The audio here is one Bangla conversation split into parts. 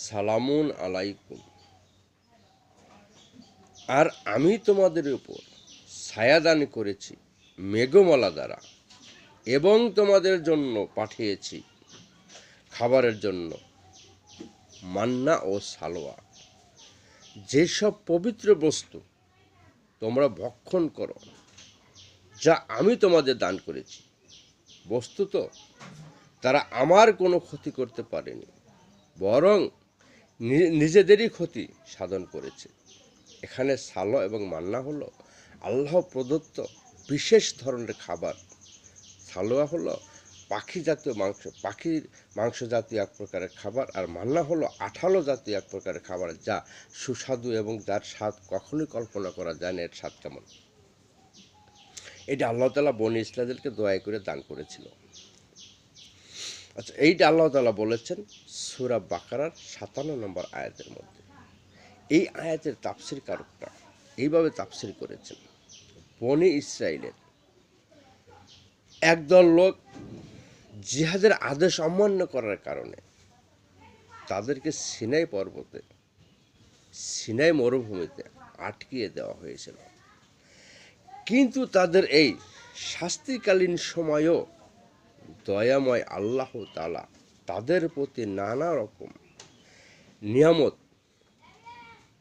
সালামুন আলাইকুম। আর আমি তোমাদের উপর ছায়াদান করেছি মেঘমালা দ্বারা, এবং তোমাদের জন্য পাঠিয়েছি খাবারের জন্য মান্না ও সালোয়া, যেসব পবিত্র বস্তু তোমরা ভক্ষণ করো, যা আমি তোমাদের দান করেছি। বস্তুত তারা আমার কোনো ক্ষতি করতে পারেনি, বরং নিজেদেরই ক্ষতি সাধন করেছে। এখানে সালো এবং মান্না হলো আল্লাহ প্রদত্ত বিশেষ ধরনের খাবার। সালোয়া হলো পাখি পাখির মাংস জাতীয় এক প্রকারের খাবার, আর মান্না হলো আঠালো জাতীয় এক প্রকারের খাবার, যা সুস্বাদু এবং যার স্বাদ কখনোই কল্পনা করা যায় না এর স্বাদ কেমন। এটা আল্লাহ তাআলা বনী ইসরাঈলকে দয়া করে দান করেছিল। আচ্ছা, এইটা আল্লাহ তাআলা বলেছেন সূরা বাকারার ৫৭ নম্বর আয়াতের মধ্যে। এই আয়াতের তাফসির কারকরা এইভাবে তাফসির করেছেন, বনী ইসরাঈলের একদল লোক জিহাদের আদেশ অমান্য করার কারণে তাদেরকে সিনাই পর্বতে, সিনাই মরুভূমিতে আটকিয়ে দেওয়া হয়েছিল। কিন্তু তাদের এই শাস্তিকালীন সময়েও দয়াময় আল্লাহ তাআলা তাদের প্রতি নানা রকম নিয়ামত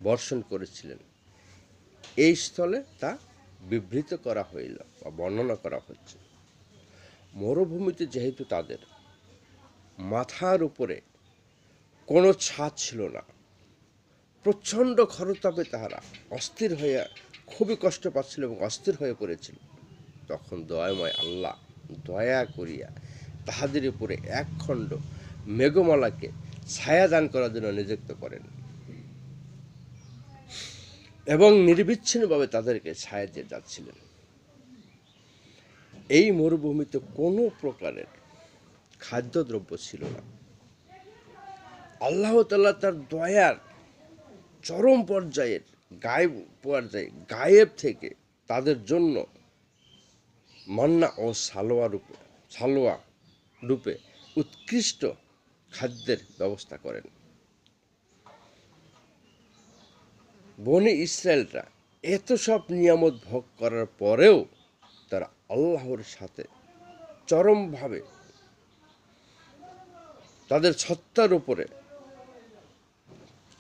বর্ষণ করেছিলেন। এই স্থলে তা বিবৃত করা হইল বা বর্ণনা করা হচ্ছে। মরুভূমিতে যেহেতু তাদের মাথার উপরে কোনো ছাদ ছিল না, প্রচণ্ড খরতাপে তাহারা অস্থির হইয়া খুবই কষ্ট পাচ্ছিল এবং অস্থির হয়ে পড়েছিল, তখন দয়াময় আল্লাহ দয়া করিয়া তাহাদের উপরে একখণ্ড মেঘমালাকে ছায়া দান করার জন্য নিযুক্ত করেন এবং নির্বিচ্ছিন্নভাবে তাদেরকে ছায়া দিয়ে যাচ্ছিলেন। এই মরুভূমিতে কোনো প্রকারের খাদ্যদ্রব্য ছিল না। আল্লাহ তাআলা তার দয়ার চরম পর্যায়ের গায়েব থেকে তাদের জন্য মান্না ও সালোয়া রূপে উৎকৃষ্ট খাদ্যের ব্যবস্থা করেন। বনী ইসরায়েলরা এত সব নিয়ামত ভোগ করার পরেও তারা আল্লাহর সাথে চরমভাবে তাদের সত্তার উপরে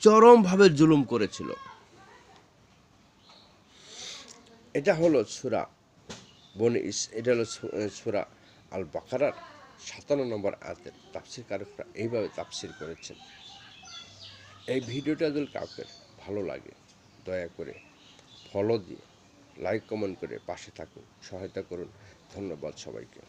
চরমভাবে জুলুম করেছিল। এটা হলো সূরা আল বাকারার ৫৭ নম্বর আয়াতের তাফসির কারকরা এইভাবে তাফসির করেছেন। এই ভিডিওটা যদি কাউকে ভালো লাগে, দয়া করে ফলো দিয়ে লাইক কমেন্ট করে পাশে থাকুন, সহায়তা করুন। ধন্যবাদ সবাইকে।